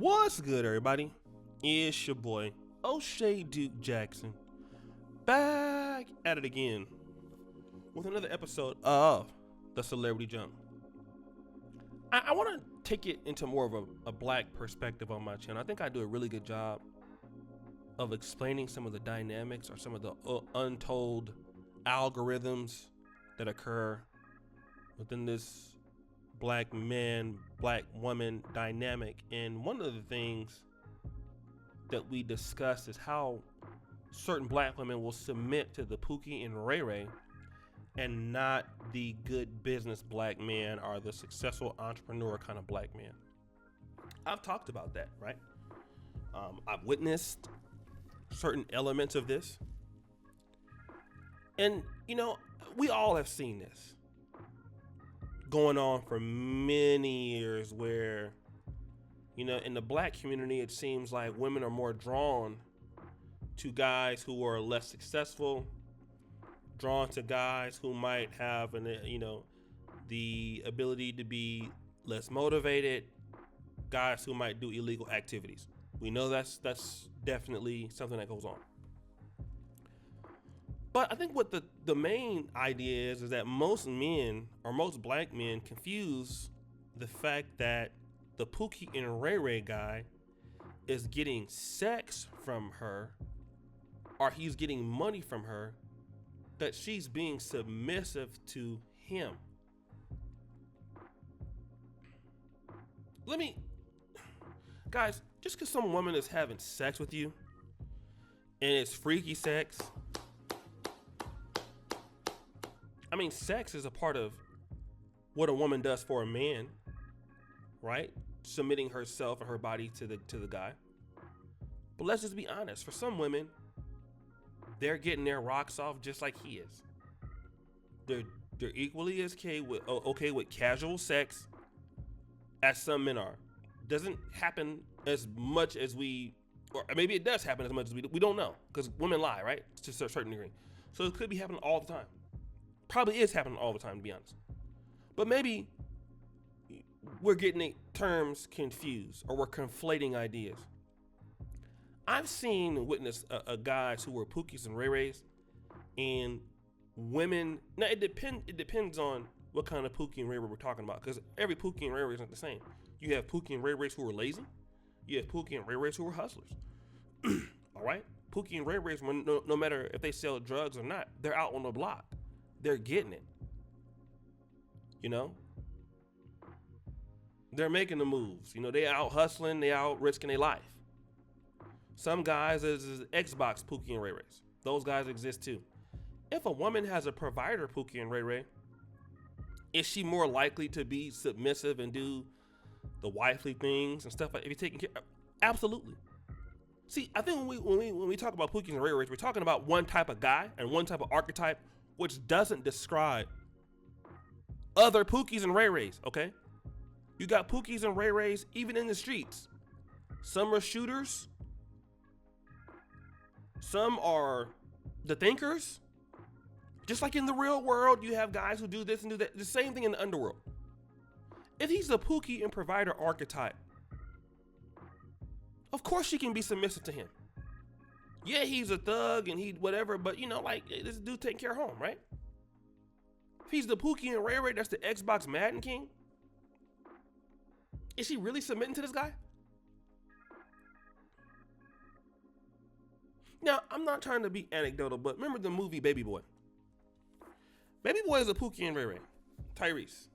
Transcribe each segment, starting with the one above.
What's good, everybody? It's your boy, O'Shea Duke Jackson, back at it again with another episode of The Celebrity Jump. I want to take it into more of a black perspective on my channel. I think I do a really good job of explaining some of the dynamics or some of the untold algorithms that occur within this black man, black woman dynamic. And one of the things that we discussed is how certain black women will submit to the Pookie and Ray Ray and not the good business black man or the successful entrepreneur kind of black man. I've talked about that, right? I've witnessed certain elements of this. And, you know, we all have seen this going on for many years where, you know, in the black community, it seems like women are more drawn to guys who are less successful, drawn to guys who might have the ability to be less motivated, guys who might do illegal activities. We know that's definitely something that goes on. But I think what the main idea is that most men or most black men confuse the fact that the Pookie and Ray Ray guy is getting sex from her or he's getting money from her, that she's being submissive to him. Guys, just because some woman is having sex with you and it's freaky sex, I mean, sex is a part of what a woman does for a man, right? Submitting herself and her body to the guy. But let's just be honest. For some women, they're getting their rocks off just like he is. They're equally as okay with casual sex as some men are. Doesn't happen as much as or maybe it does happen as much as we don't know, because women lie, right? To a certain degree. So it could be happening all the time. Probably is happening all the time, to be honest. But maybe we're getting terms confused or we're conflating ideas. I've seen and witnessed guys who were Pookies and Ray Rays and women. Now it depends on what kind of Pookie and Ray Ray we're talking about, because every Pookie and Ray Ray isn't the same. You have Pookie and Ray Rays who are lazy. You have Pookie and Ray Rays who are hustlers. All right? Pookie and Ray Rays, no matter if they sell drugs or not, they're out on the block. They're getting it. You know? They're making the moves. You know, they out hustling, they out risking their life. Some guys is Xbox Pookie and Ray Rays. Those guys exist too. If a woman has a provider Pookie and Ray Ray, is she more likely to be submissive and do the wifely things and stuff like if you're taking care? Absolutely. See, I think when we talk about Pookie and Ray Rays, we're talking about one type of guy and one type of archetype, which doesn't describe other Pookies and Ray Rays, okay? You got Pookies and Ray Rays even in the streets. Some are shooters. Some are the thinkers. Just like in the real world, you have guys who do this and do that. The same thing in the underworld. If he's the Pookie and provider archetype, of course she can be submissive to him. Yeah, he's a thug and he whatever, but you know, like, this dude taking care of home, right? If he's the Pookie and Ray Ray, that's the Xbox Madden King, is she really submitting to this guy? Now, I'm not trying to be anecdotal, but remember the movie Baby Boy? Baby Boy is a Pookie and Ray Ray. Tyrese.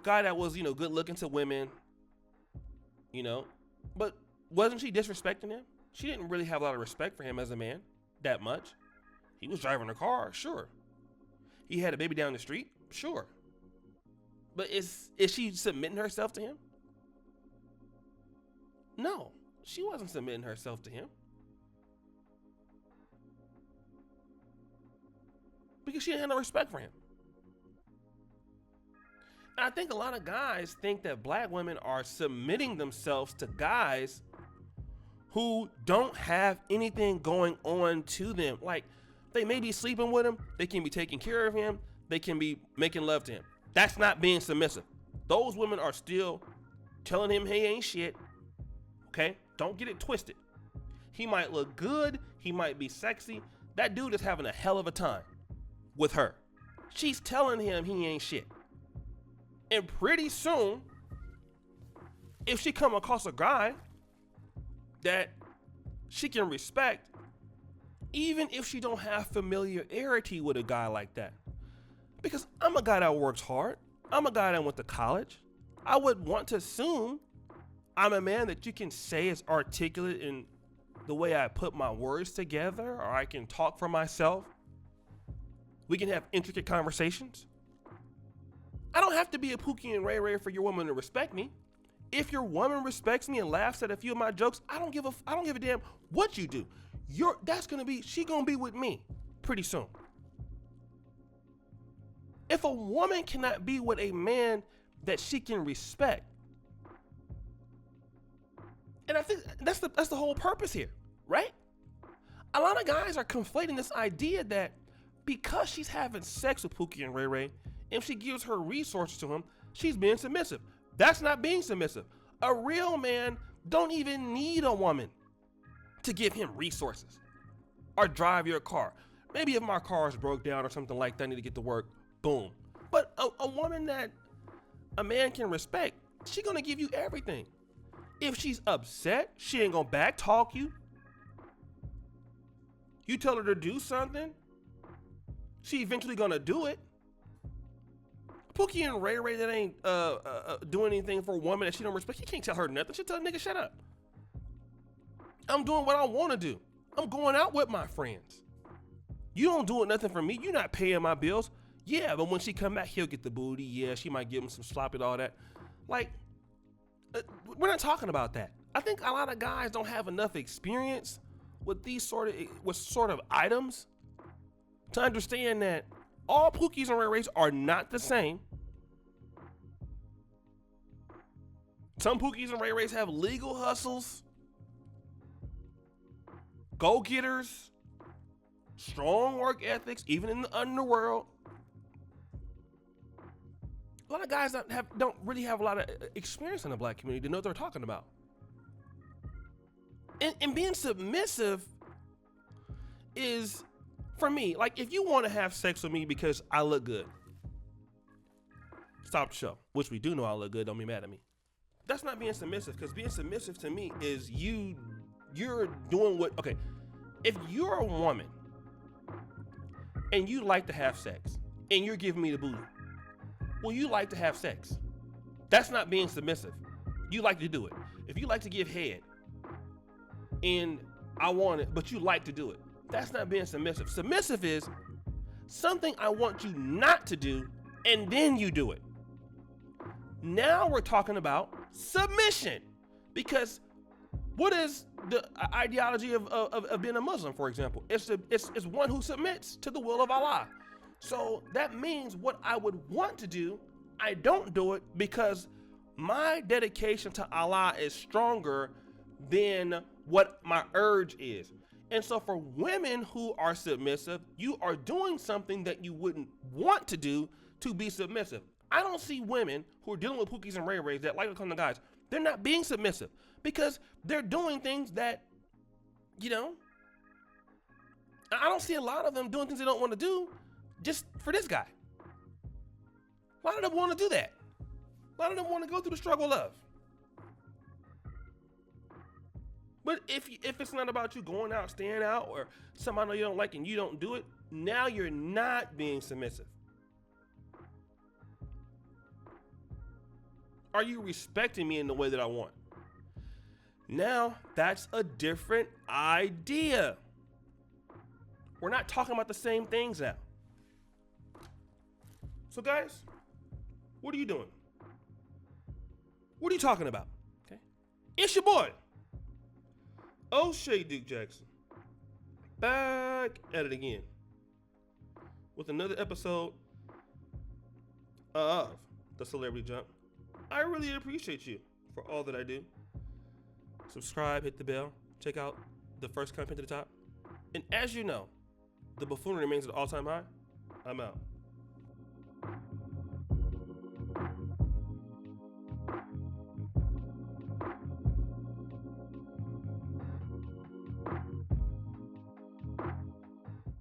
Guy that was, good looking to women, but wasn't she disrespecting him? She didn't really have a lot of respect for him as a man, that much. He was driving a car, sure. He had a baby down the street, sure. But is she submitting herself to him? No, she wasn't submitting herself to him. Because she didn't have no respect for him. And I think a lot of guys think that black women are submitting themselves to guys who don't have anything going on to them. Like, they may be sleeping with him, they can be taking care of him, they can be making love to him. That's not being submissive. Those women are still telling him he ain't shit. Okay? Don't get it twisted. He might look good. He might be sexy. That dude is having a hell of a time with her. She's telling him he ain't shit. And pretty soon, if she come across a guy that she can respect, even if she don't have familiarity with a guy like that. Because I'm a guy that works hard. I'm a guy that went to college. I would want to assume I'm a man that you can say is articulate in the way I put my words together, or I can talk for myself. We can have intricate conversations. I don't have to be a Pookie and Ray Ray for your woman to respect me. If your woman respects me and laughs at a few of my jokes, I don't give a damn what you do. She gonna be with me pretty soon. If a woman cannot be with a man that she can respect, and I think that's the whole purpose here, right? A lot of guys are conflating this idea that because she's having sex with Pookie and Ray Ray, if she gives her resources to him, she's being submissive. That's not being submissive. A real man don't even need a woman to give him resources or drive your car. Maybe if my car is broke down or something like that, I need to get to work, boom. But a woman that a man can respect, she gonna give you everything. If she's upset, she ain't gonna back talk you. You tell her to do something, she eventually gonna do it. Pookie and Ray Ray that ain't doing anything for a woman that she don't respect, you can't tell her nothing. She tell a nigga, shut up. I'm doing what I want to do. I'm going out with my friends. You don't do nothing for me. You're not paying my bills. Yeah, but when she come back, he'll get the booty. Yeah, she might give him some slop and all that. Like, we're not talking about that. I think a lot of guys don't have enough experience with these sort of items to understand that all Pookies and Ray Rays are not the same. Some Pookies and Ray Rays have legal hustles, go-getters, strong work ethics, even in the underworld. A lot of guys don't really have a lot of experience in the black community to know what they're talking about. And being submissive is, for me, like, if you want to have sex with me because I look good, stop the show. Which we do know I look good, don't be mad at me. That's not being submissive, because being submissive to me is you're doing what, okay, if you're a woman and you like to have sex and you're giving me the booty, well, you like to have sex. That's not being submissive. You like to do it. If you like to give head and I want it, but you like to do it, that's not being submissive. Submissive is something I want you not to do and then you do it. Now we're talking about submission, because what is the ideology of being a Muslim, for example? It's one who submits to the will of Allah. So that means what I would want to do, I don't do it because my dedication to Allah is stronger than what my urge is. And so for women who are submissive, you are doing something that you wouldn't want to do to be submissive. I don't see women who are dealing with Pookies and Ray Rays that like to come to guys. They're not being submissive because they're doing things that, you know, I don't see a lot of them doing things they don't want to do just for this guy. A lot of them want to do that. A lot of them want to go through the struggle of. But if it's not about you going out, staying out, or somebody you don't like and you don't do it, now you're not being submissive. Are you respecting me in the way that I want? Now, that's a different idea. We're not talking about the same things now. So guys, what are you doing? What are you talking about? Okay, it's your boy, O'Shea Duke Jackson, back at it again with another episode of The Celebrity Jump. I really appreciate you for all that I do. Subscribe, hit the bell, check out the first comment to the top. And as you know, the buffoonery remains at an all-time high. I'm out.